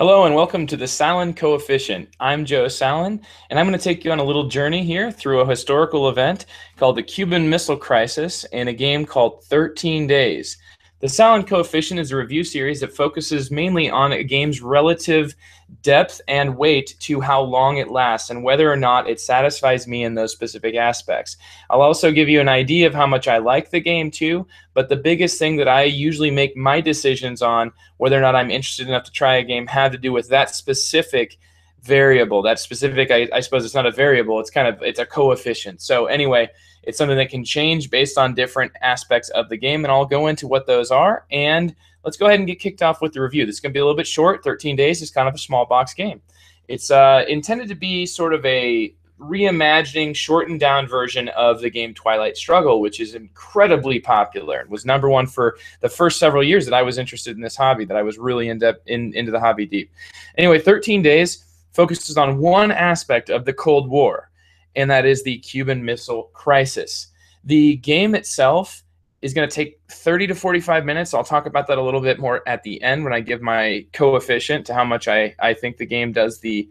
Hello and welcome to the Sallen Coefficient. I'm Joe Sallen, and I'm going to take you on a little journey here through a historical event called the Cuban Missile Crisis in a game called 13 Days. The Sallen Coefficient is a review series that focuses mainly on a game's relative depth and weight to how long it lasts and whether or not it satisfies me in those specific aspects. I'll also give you an idea of how much I like the game too, but the biggest thing that I usually make my decisions on whether or not I'm interested enough to try a game have to do with that specific variable. That specific, I suppose it's not a variable, it's a coefficient. So anyway, it's something that can change based on different aspects of the game, and I'll go into what those are. And let's go ahead and get kicked off with the review. This is going to be a little bit short. 13 Days is kind of a small box game. It's intended to be sort of a reimagining, shortened down version of the game Twilight Struggle, which is incredibly popular and was #1 for the first several years that I was interested in this hobby, that I was really into the hobby deep. Anyway, 13 Days focuses on one aspect of the Cold War, and that is the Cuban Missile Crisis. The game itself is going to take 30 to 45 minutes. I'll talk about that a little bit more at the end when I give my coefficient to how much I think the game does the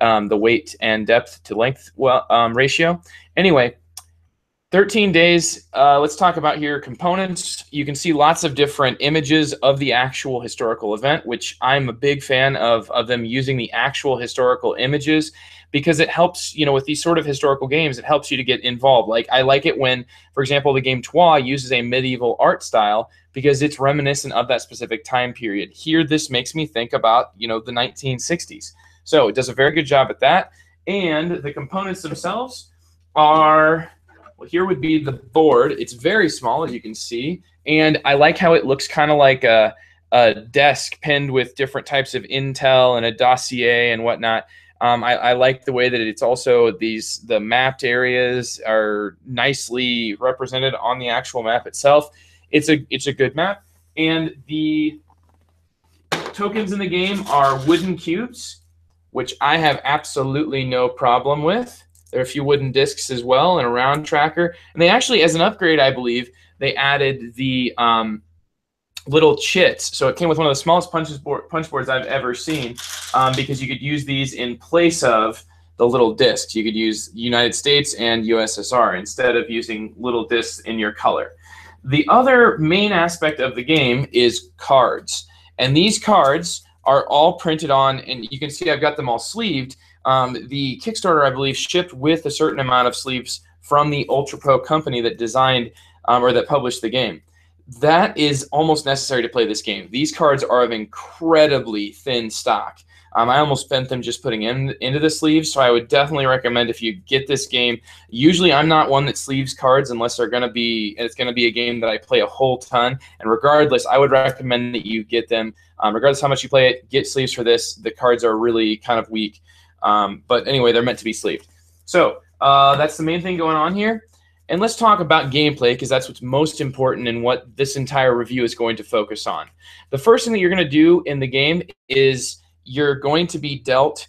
weight and depth to length ratio. Anyway, 13 Days, let's talk about here components. You can see lots of different images of the actual historical event, which I'm a big fan of them using the actual historical images, because it helps, with these sort of historical games, it helps you to get involved. Like, I like it when, for example, the game Trois uses a medieval art style because it's reminiscent of that specific time period. Here, this makes me think about, the 1960s. So it does a very good job at that. And the components themselves are, well, here would be the board. It's very small, as you can see. And I like how it looks kind of like a desk pinned with different types of intel and a dossier and whatnot. I like the way that it's also the mapped areas are nicely represented on the actual map itself. It's a good map. And the tokens in the game are wooden cubes, which I have absolutely no problem with. There are a few wooden discs as well and a round tracker. And they actually, as an upgrade, I believe, they added the little chits. So it came with one of the smallest punch boards I've ever seen, because you could use these in place of the little discs. You could use United States and USSR instead of using little discs in your color. The other main aspect of the game is cards. And these cards are all printed on, and you can see I've got them all sleeved. The Kickstarter, I believe, shipped with a certain amount of sleeves from the Ultra Pro company that designed or that published the game. That is almost necessary to play this game. These cards are of incredibly thin stock. I almost spent them just putting into the sleeves, so I would definitely recommend if you get this game. Usually I'm not one that sleeves cards unless it's going to be a game that I play a whole ton. And regardless, I would recommend that you get them. Regardless how much you play it, get sleeves for this. The cards are really kind of weak. But anyway, they're meant to be sleeved. So that's the main thing going on here. And let's talk about gameplay, because that's what's most important and what this entire review is going to focus on. The first thing that you're going to do in the game is you're going to be dealt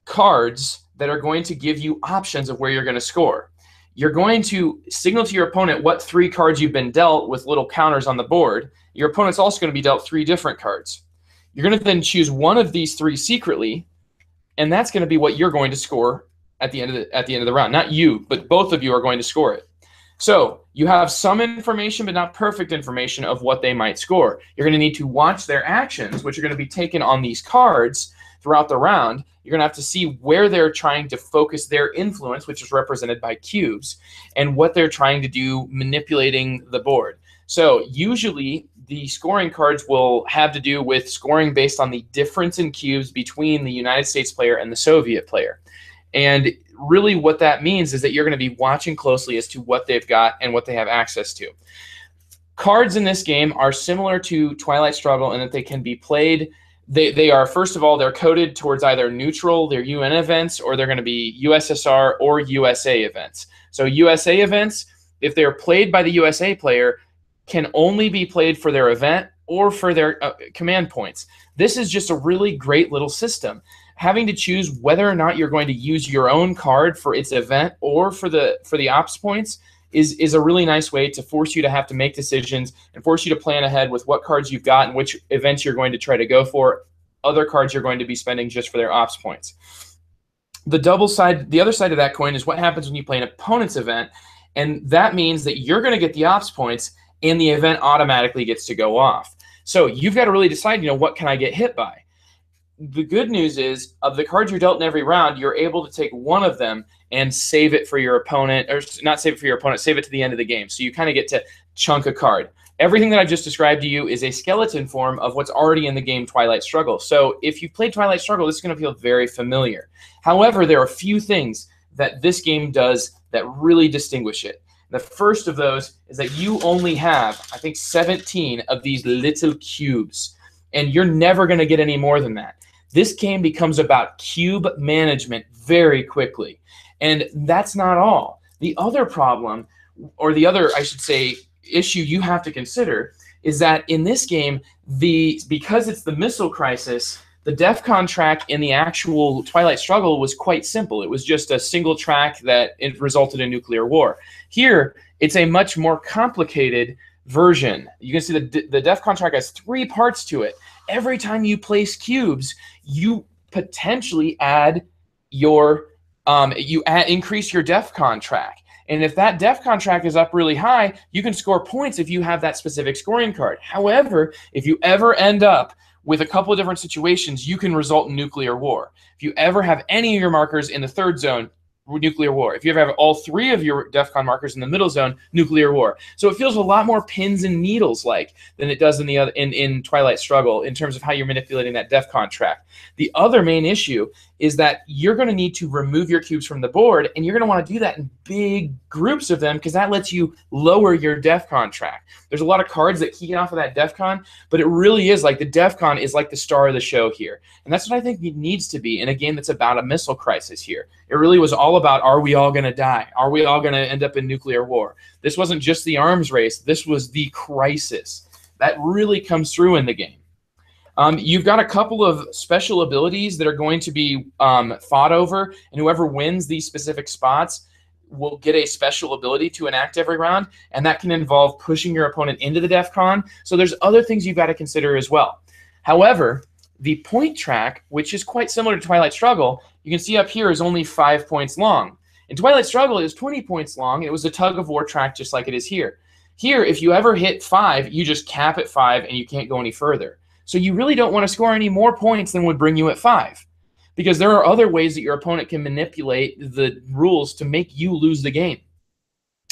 cards that are going to give you options of where you're going to score. You're going to signal to your opponent what 3 cards you've been dealt with little counters on the board. Your opponent's also going to be dealt 3 different cards. You're going to then choose one of these 3 secretly, and that's going to be what you're going to score at the end of the round. Not you, but both of you are going to score it. So you have some information, but not perfect information of what they might score. You're going to need to watch their actions, which are going to be taken on these cards throughout the round. You're going to have to see where they're trying to focus their influence, which is represented by cubes, and what they're trying to do manipulating the board. So usually the scoring cards will have to do with scoring based on the difference in cubes between the United States player and the Soviet player. And really what that means is that you're going to be watching closely as to what they've got and what they have access to. Cards in this game are similar to Twilight Struggle in that they can be played. They are, first of all, they're coded towards either neutral, they're UN events, or they're going to be USSR or USA events. So USA events, if they're played by the USA player, can only be played for their event or for their command points. This is just a really great little system. Having to choose whether or not you're going to use your own card for its event or for the ops points is a really nice way to force you to have to make decisions and force you to plan ahead with what cards you've got and which events you're going to try to go for. other cards you're going to be spending just for their ops points. The other side of that coin is what happens when you play an opponent's event, and that means that you're going to get the ops points and the event automatically gets to go off. So you've got to really decide, what can I get hit by? The good news is, of the cards you're dealt in every round, you're able to take one of them and save it for your opponent, or not save it for your opponent, save it to the end of the game. So you kind of get to chunk a card. Everything that I've just described to you is a skeleton form of what's already in the game Twilight Struggle. So if you've played Twilight Struggle, this is going to feel very familiar. However, there are a few things that this game does that really distinguish it. The first of those is that you only have, I think, 17 of these little cubes, and you're never going to get any more than that. This game becomes about cube management very quickly. And that's not all. The other problem, or the other, I should say, issue you have to consider is that in this game, because it's the missile crisis, the DEFCON track in the actual Twilight Struggle was quite simple. It was just a single track that it resulted in nuclear war. Here, it's a much more complicated version. You can see the DEFCON track has 3 parts to it. Every time you place cubes, you potentially add your increase your DEFCON track. And if that DEFCON track is up really high, you can score points if you have that specific scoring card. However, if you ever end up with a couple of different situations, you can result in nuclear war. If you ever have any of your markers in the third zone, nuclear war. If you ever have all 3 of your DEFCON markers in the middle zone, nuclear war. So it feels a lot more pins and needles like than it does in Twilight Struggle in terms of how you're manipulating that DEFCON track. The other main issue is that you're going to need to remove your cubes from the board, and you're going to want to do that in big groups of them because that lets you lower your DEFCON track. There's a lot of cards that key off of that DEFCON, but it really is like the DEFCON is like the star of the show here. And that's what I think it needs to be in a game that's about a missile crisis here. It really was all about, are we all going to die? Are we all going to end up in nuclear war? This wasn't just the arms race. This was the crisis. That really comes through in the game. You've got a couple of special abilities that are going to be fought over, and whoever wins these specific spots will get a special ability to enact every round, and that can involve pushing your opponent into the DEFCON. So there's other things you've got to consider as well. However, the point track, which is quite similar to Twilight Struggle, you can see up here is only 5 points long. In Twilight Struggle, it was 20 points long. It was a tug-of-war track just like it is here. Here, if you ever hit 5, you just cap at 5 and you can't go any further. So you really don't want to score any more points than would bring you at 5, because there are other ways that your opponent can manipulate the rules to make you lose the game.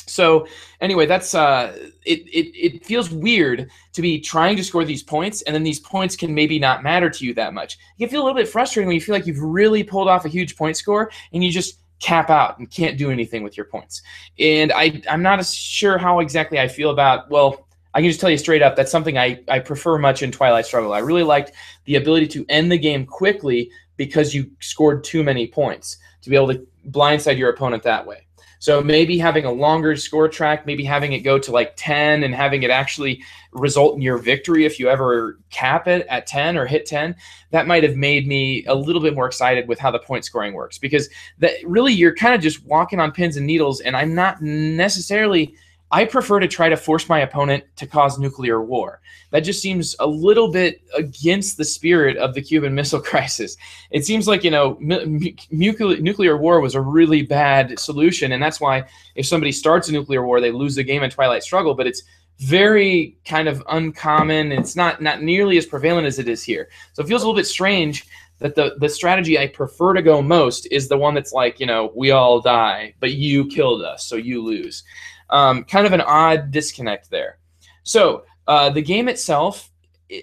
So anyway, that's it feels weird to be trying to score these points, and then these points can maybe not matter to you that much. It can feel a little bit frustrating when you feel like you've really pulled off a huge point score and you just cap out and can't do anything with your points. And I'm not sure how exactly I feel about, well, I can just tell you straight up, that's something I prefer much in Twilight Struggle. I really liked the ability to end the game quickly because you scored too many points, to be able to blindside your opponent that way. So maybe having a longer score track, maybe having it go to like 10 and having it actually result in your victory if you ever cap it at 10 or hit 10, that might have made me a little bit more excited with how the point scoring works, because that really you're kind of just walking on pins and needles, and I'm not necessarily – I prefer to try to force my opponent to cause nuclear war. That just seems a little bit against the spirit of the Cuban Missile Crisis. It seems like, nuclear war was a really bad solution, and that's why if somebody starts a nuclear war, they lose the game in Twilight Struggle, but it's very kind of uncommon. It's not nearly as prevalent as it is here. So it feels a little bit strange that the strategy I prefer to go most is the one that's like, we all die, but you killed us, so you lose. Kind of an odd disconnect there. So the game itself,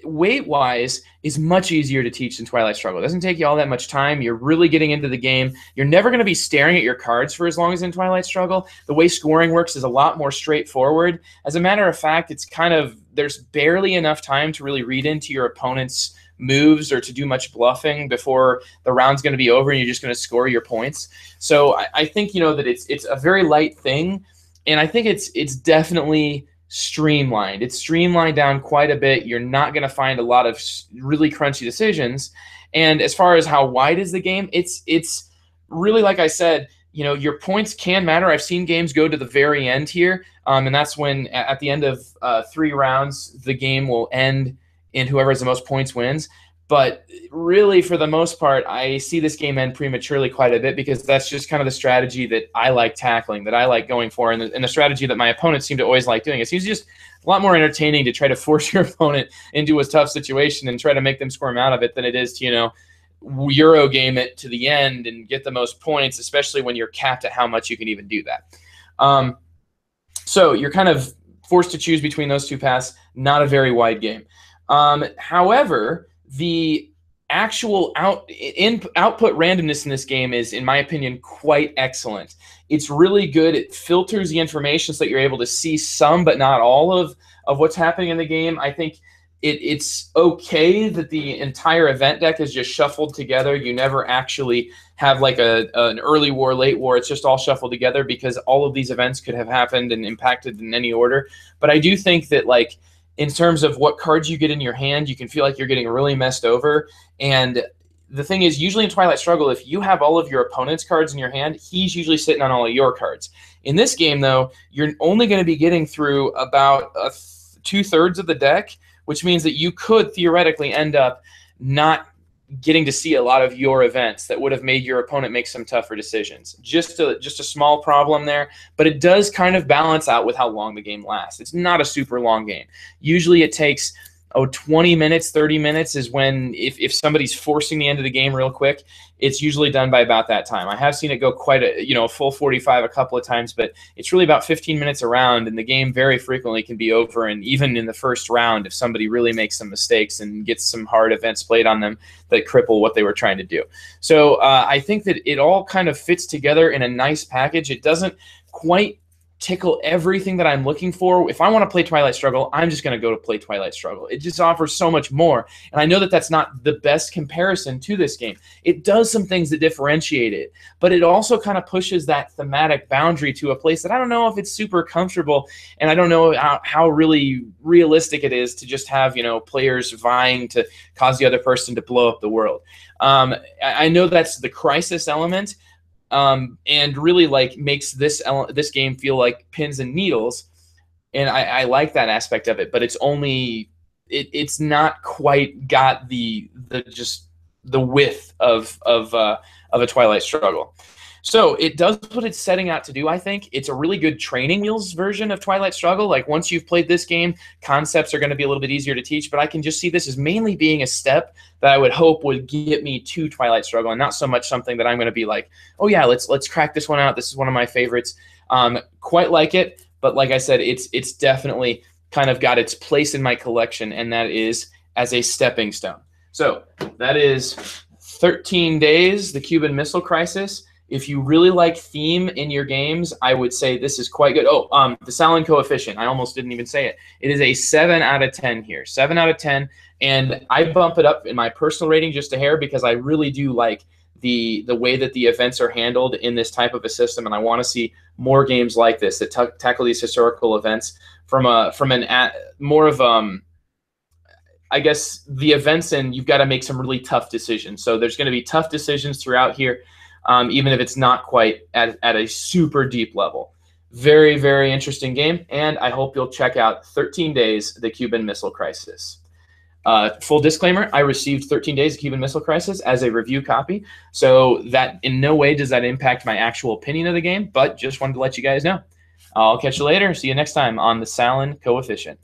weight-wise, is much easier to teach than Twilight Struggle. It doesn't take you all that much time. You're really getting into the game. You're never going to be staring at your cards for as long as in Twilight Struggle. The way scoring works is a lot more straightforward. As a matter of fact, it's there's barely enough time to really read into your opponent's moves or to do much bluffing before the round's going to be over and you're just going to score your points. So I think, that it's a very light thing. And I think it's definitely streamlined. It's streamlined down quite a bit. You're not going to find a lot of really crunchy decisions. And as far as how wide is the game, it's really, like I said, your points can matter. I've seen games go to the very end here, and that's when at the end of 3 rounds, the game will end and whoever has the most points wins. But really, for the most part, I see this game end prematurely quite a bit because that's just kind of the strategy that I like tackling, that I like going for, and the strategy that my opponents seem to always like doing. It seems just a lot more entertaining to try to force your opponent into a tough situation and try to make them squirm out of it than it is to, Euro game it to the end and get the most points, especially when you're capped at how much you can even do that. So you're kind of forced to choose between those two paths. Not a very wide game. However, the actual output randomness in this game is, in my opinion, quite excellent. It's really good. It filters the information so that you're able to see some, but not all of what's happening in the game. I think it's okay that the entire event deck is just shuffled together. You never actually have like an early war, late war. It's just all shuffled together because all of these events could have happened and impacted in any order. But I do think that, like, in terms of what cards you get in your hand, you can feel like you're getting really messed over. And the thing is, usually in Twilight Struggle, if you have all of your opponent's cards in your hand, he's usually sitting on all of your cards. In this game, though, you're only going to be getting through about 2/3 of the deck, which means that you could theoretically end up not getting to see a lot of your events that would have made your opponent make some tougher decisions. Just a small problem there, but it does kind of balance out with how long the game lasts. It's not a super long game. Usually it takes 20 minutes, 30 minutes is when, if somebody's forcing the end of the game real quick, it's usually done by about that time. I have seen it go quite a full 45 a couple of times, but it's really about 15 minutes around, and the game very frequently can be over. And even in the first round, if somebody really makes some mistakes and gets some hard events played on them that cripple what they were trying to do. So I think that it all kind of fits together in a nice package. It doesn't quite tickle everything that I'm looking for. If I want to play Twilight Struggle, I'm just going to go to play Twilight Struggle. It just offers so much more. And I know that that's not the best comparison to this game. It does some things that differentiate it, but it also kind of pushes that thematic boundary to a place that I don't know if it's super comfortable, and I don't know how really realistic it is to just have, players vying to cause the other person to blow up the world. I know that's the crisis element, and really makes this game feel like pins and needles, and I like that aspect of it. But it's not quite got the width of a Twilight Struggle. So it does what it's setting out to do. I think it's a really good training wheels version of Twilight Struggle. Like, once you've played this game, concepts are going to be a little bit easier to teach, but I can just see this as mainly being a step that I would hope would get me to Twilight Struggle, and not so much something that I'm going to be like, oh yeah, let's crack this one out. This is one of my favorites. Quite like it, but like I said, it's definitely kind of got its place in my collection, and that is as a stepping stone. So that is 13 Days, the Cuban Missile Crisis. If you really like theme in your games, I would say this is quite good. Oh, the Sallen coefficient. I almost didn't even say it. It is a 7 out of 10 here. 7 out of 10. And I bump it up in my personal rating just a hair because I really do like the way that the events are handled in this type of a system, and I want to see more games like this that tackle these historical events from more of I guess the events, and you've got to make some really tough decisions. So there's going to be tough decisions throughout here. Even if it's not quite at a super deep level. Very, very interesting game, and I hope you'll check out 13 Days, the Cuban Missile Crisis. Full disclaimer, I received 13 Days, the Cuban Missile Crisis as a review copy, so that in no way does that impact my actual opinion of the game, but just wanted to let you guys know. I'll catch you later. See you next time on the Sallen Coefficient.